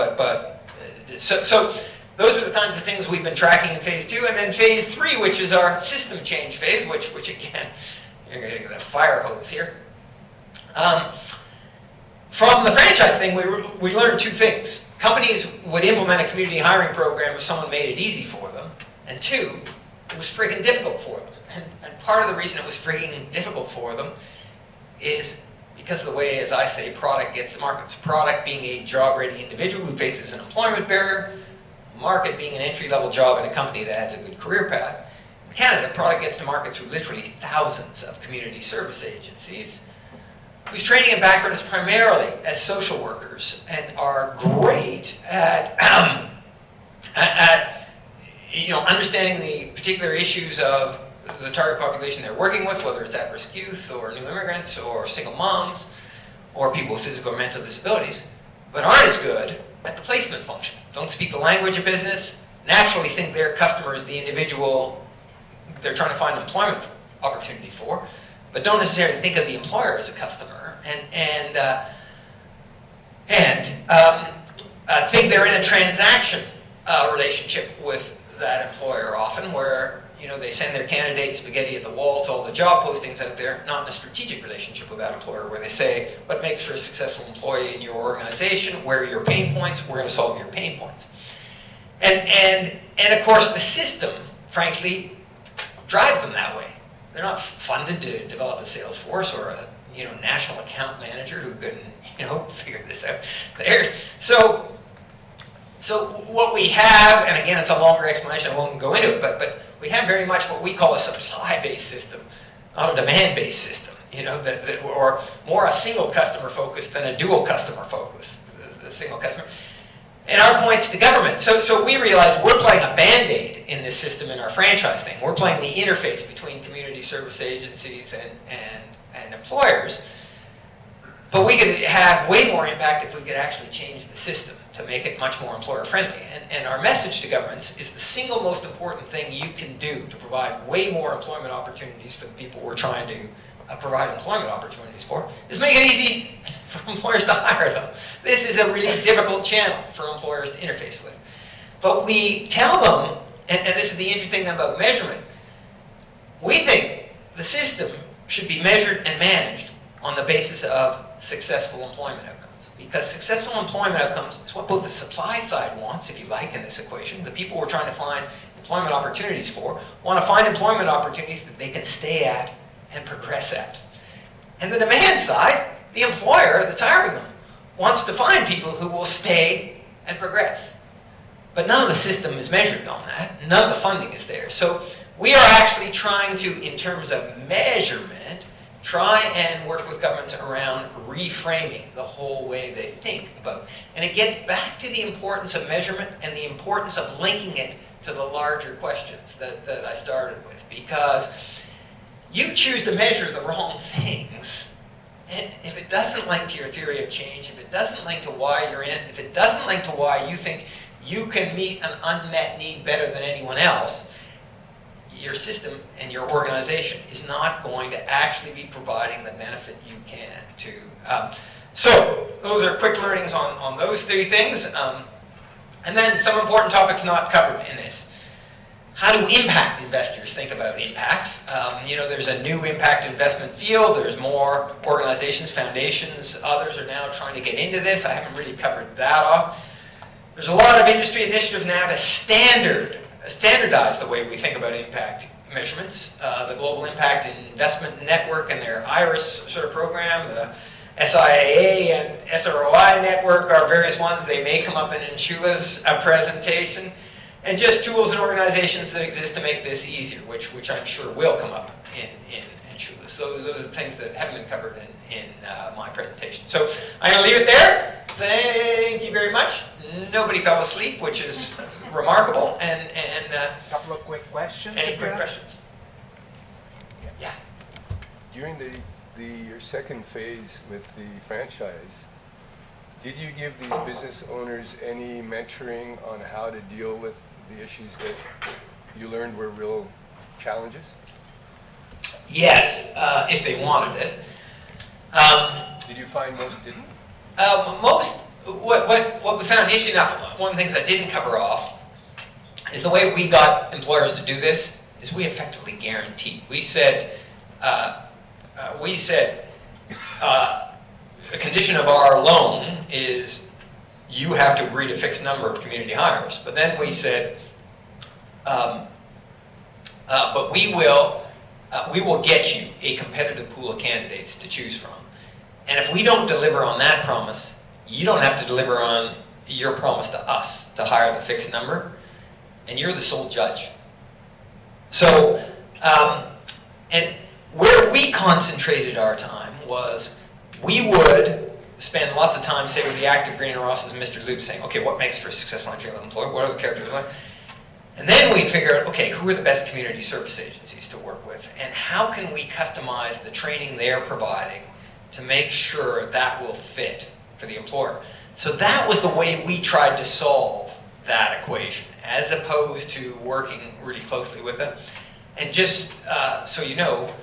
Speaker 3: so those are the kinds of things we've been tracking in phase 2. And then phase 3, which is our system change phase, which again, you're going to get the fire hose here. From the franchise thing, we learned 2 things. Companies would implement a community hiring program if someone made it easy for them. And 2, it was friggin' difficult for them. And part of the reason it was friggin' difficult for them is because of the way, as I say, product gets to markets. Product being a job-ready individual who faces an employment barrier, market being an entry-level job in a company that has a good career path. In Canada, product gets to market through literally thousands of community service agencies whose training and background is primarily as social workers and are great at, understanding the particular issues of the target population they're working with, whether it's at-risk youth or new immigrants or single moms or people with physical or mental disabilities, but aren't as good at the placement function. Don't speak the language of business, naturally think their customer is the individual they're trying to find an employment opportunity for, but don't necessarily think of the employer as a customer, and think they're in a transaction relationship with that employer often, where they send their candidates spaghetti at the wall to all the job postings out there, not in a strategic relationship with that employer, where they say, what makes for a successful employee in your organization? Where are your pain points? We're going to solve your pain points. And of course, the system, frankly, drives them that way. They're not funded to develop a sales force or a national account manager who can figure this out. So what we have, and again, it's a longer explanation, I won't go into it, but we have very much what we call a supply-based system, not a demand-based system, or more a single customer focus than a dual customer focus, the single customer. And our points to government. So we realize we're playing a Band-Aid in this system in our franchise thing. We're playing the interface between community service agencies and employers. But we could have way more impact if we could actually change the system to make it much more employer-friendly. And our message to governments is the single most important thing you can do to provide way more employment opportunities for the people we're trying to provide employment opportunities for, is make it easy for employers to hire them. This is a really difficult channel for employers to interface with. But we tell them, and this is the interesting thing about measurement, we think the system should be measured and managed on the basis of successful employment outcomes. Because successful employment outcomes is what both the supply side wants, if you like, in this equation. The people we're trying to find employment opportunities for want to find employment opportunities that they can stay at and progress at. And the demand side, the employer that's hiring them, wants to find people who will stay and progress. But none of the system is measured on that. None of the funding is there. So we are actually trying to, in terms of measurement, try and work with governments around reframing the whole way they think about. And it gets back to the importance of measurement and the importance of linking it to the larger questions that I started with. Because you choose to measure the wrong things, and if it doesn't link to your theory of change, if it doesn't link to why you're in it, if it doesn't link to why you think you can meet an unmet need better than anyone else, your system and your organization is not going to actually be providing the benefit you can to. So those are quick learnings on those three things. And then some important topics not covered in this. How do impact investors think about impact? There's a new impact investment field. There's more organizations, foundations, others are now trying to get into this. I haven't really covered that off. There's a lot of industry initiative now to standardize the way we think about impact measurements. The Global Impact Investment Network and their IRIS sort of program, the SIAA and SROI network are various ones. They may come up in Shula's presentation. And just tools and organizations that exist to make this easier, which I'm sure will come up in Shula. So those are the things that haven't been covered in my presentation. So I'm going to leave it there. Thank you very much. Nobody fell asleep, which is remarkable. And
Speaker 4: a couple of quick questions.
Speaker 3: Any quick questions? Yeah.
Speaker 5: During your second phase with the franchise, did you give these business owners any mentoring on how to deal with the issues that you learned were real challenges?
Speaker 3: Yes, if they wanted it.
Speaker 5: Did you find most didn't?
Speaker 3: What we found, interesting enough, one of the things I didn't cover off is the way we got employers to do this is we effectively guaranteed. We said the condition of our loan is you have to agree to a fixed number of community hires. But then we said, but we will get you a competitive pool of candidates to choose from. And if we don't deliver on that promise, you don't have to deliver on your promise to us to hire the fixed number, and you're the sole judge. So, and where we concentrated our time was we would spend lots of time, say, with the active greener Ross as Mr. Loop, saying, okay, what makes for a successful entry-level employer? What are the characters? And then we'd figure out, okay, who are the best community service agencies to work with? And how can we customize the training they're providing to make sure that will fit for the employer? So that was the way we tried to solve that equation, as opposed to working really closely with them. And just so you know,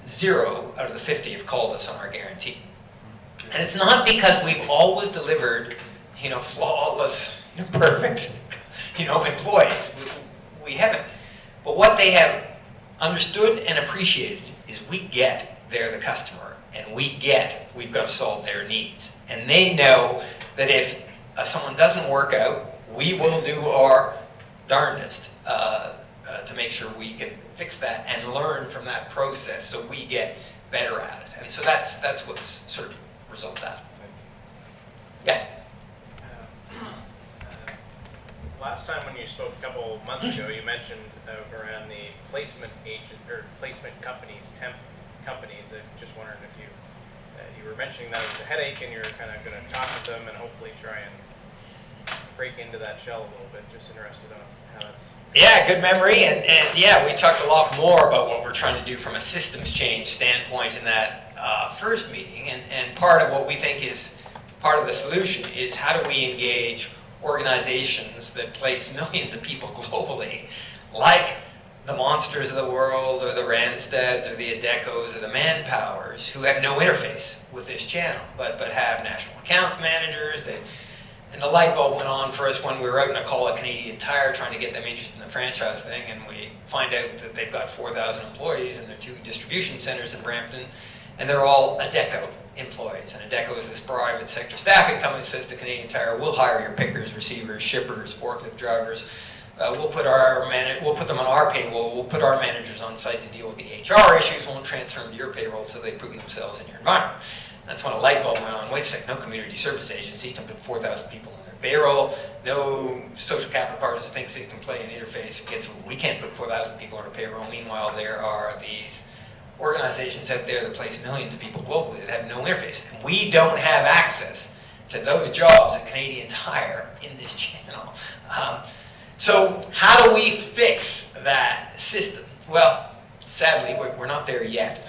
Speaker 3: 0 out of the 50 have called us on our guarantee. And it's not because we've always delivered, flawless, perfect, employees. We haven't. But what they have understood and appreciated is we get they're the customer, and we've got to solve their needs. And they know that if someone doesn't work out, we will do our darndest to make sure we can fix that and learn from that process so we get better at it. And so that's what's sort of resolved that. Yeah.
Speaker 6: Last time when you spoke a couple months ago, you mentioned around the placement agent or placement companies, temp companies. I'm just wondering if you were mentioning that as a headache, and you're kind of going to talk with them and hopefully try and break into that shell a little bit. Just interested on how that's.
Speaker 3: Yeah, good memory, and yeah, we talked a lot more about what we're trying to do from a systems change standpoint in that first meeting, and part of what we think is part of the solution is how do we engage organizations that place millions of people globally, like the Monsters of the world, or the Randstads, or the Adecos, or the Manpowers, who have no interface with this channel, but have national accounts managers. And the light bulb went on for us when we were out in a call at Canadian Tire trying to get them interested in the franchise thing, and we find out that they've got 4,000 employees in their 2 distribution centers in Brampton, and they're all Adeco employees. And Adeco is this private sector staffing company that says to Canadian Tire, we'll hire your pickers, receivers, shippers, forklift drivers. We'll put them on our payroll. We'll put our managers on site to deal with the HR issues. Won't transfer them to your payroll so they prove themselves in your environment. That's when a light bulb went on. Wait a second, no community service agency can put 4,000 people on their payroll. No social capital partners thinks it can play an interface. We can't put 4,000 people on our payroll. Meanwhile, there are these organizations out there that place millions of people globally that have no interface. And we don't have access to those jobs at Canadian Tire in this channel. So how do we fix that system? Well, sadly, we're not there yet.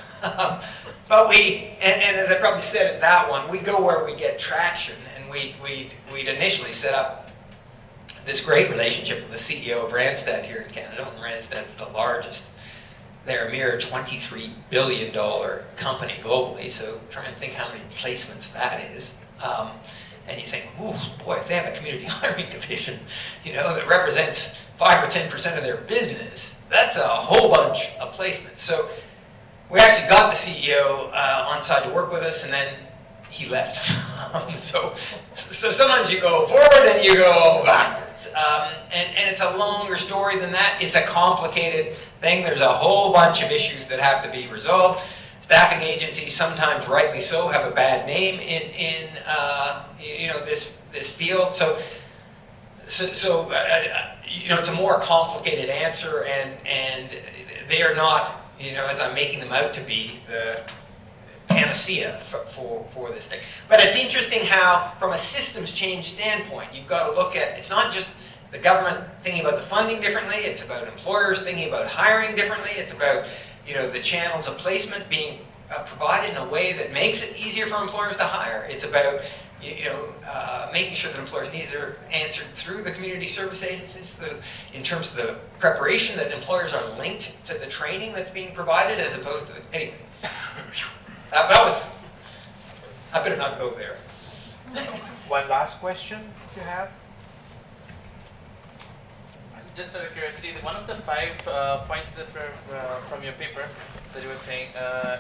Speaker 3: But and as I probably said at that one, we go where we get traction, and we'd initially set up this great relationship with the CEO of Randstad here in Canada, and Randstad's the largest. They're a mere $23 billion company globally, so try and think how many placements that is. And you think, ooh, boy, if they have a community hiring division, that represents 5 or 10% of their business, that's a whole bunch of placements. So we actually got the CEO on side to work with us, and then he left. So sometimes you go forward and you go backwards. And it's a longer story than that. It's a complicated thing. There's a whole bunch of issues that have to be resolved. Staffing agencies, sometimes rightly so, have a bad name in this field. So it's a more complicated answer, and they are not, as I'm making them out to be, the panacea for this thing. But it's interesting how, from a systems change standpoint, you've got to look at, it's not just the government thinking about the funding differently, it's about employers thinking about hiring differently, it's about the channels of placement being provided in a way that makes it easier for employers to hire. It's about making sure that employers' needs are answered through the community service agencies, in terms of the preparation, that employers are linked to the training that's being provided as opposed to, anyway. I better not go there.
Speaker 4: One last question if you have.
Speaker 7: Just out of curiosity, one of the 5 points that were from your paper that you were saying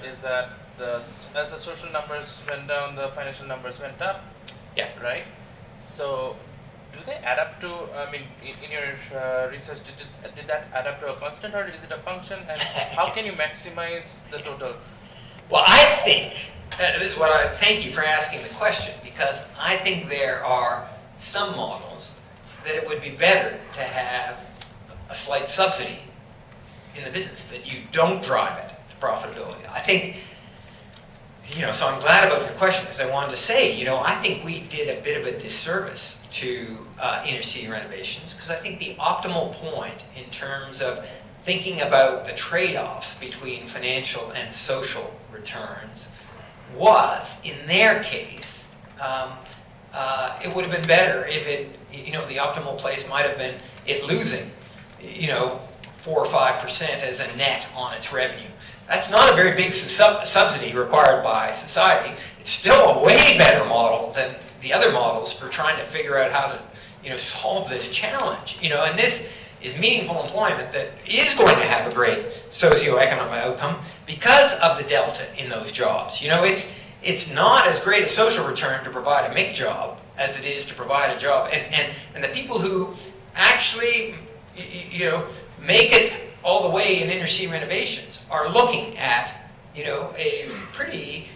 Speaker 7: is that as the social numbers went down, the financial numbers went up.
Speaker 3: Yeah.
Speaker 7: Right? So do they add up to, I mean, in your research, did that add up to a constant, or is it a function, and how can you maximize the total?
Speaker 3: Well, I think, this is what thank you for asking the question, because I think there are some models that it would be better to have a slight subsidy in the business, that you don't drive it to profitability. I think, so I'm glad about your question, because I wanted to say, I think we did a bit of a disservice to inner city renovations, because I think the optimal point in terms of thinking about the trade-offs between financial and social returns was, in their case, it would have been better if the optimal place might have been it losing, 4 or 5% as a net on its revenue. That's not a very big subsidy required by society. It's still a way better model than the other models for trying to figure out how to, solve this challenge. And this is meaningful employment that is going to have a great socioeconomic outcome because of the delta in those jobs. It's not as great a social return to provide a MIC job as it is to provide a job. And the people who actually, make it all the way in inner city renovations are looking at, a pretty,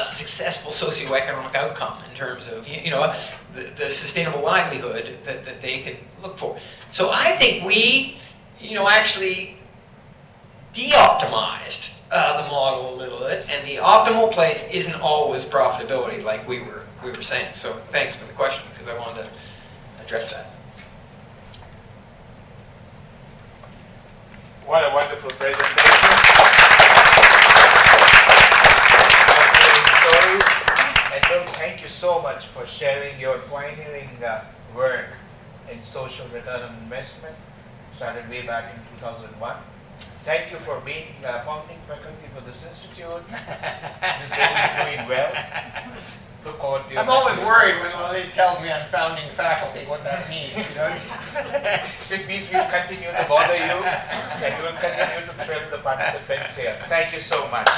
Speaker 3: successful socioeconomic outcome in terms of, the sustainable livelihood that they can look for. So I think we, actually de-optimized the model a little bit, and the optimal place isn't always profitability, like we were saying. So thanks for the question, because I wanted to address that.
Speaker 4: What a wonderful presentation. Fascinating stories. And Bill, thank you so much for sharing your pioneering work in social return on investment. Started way back in 2001. Thank you for being founding faculty for this institute. This building is doing well. Look forward to your
Speaker 3: I'm always
Speaker 4: lectures.
Speaker 3: worried when a lady tells me I'm founding faculty, what that means.
Speaker 4: If it means we'll continue to bother you, and we'll continue to thrill the participants here. Thank you so much.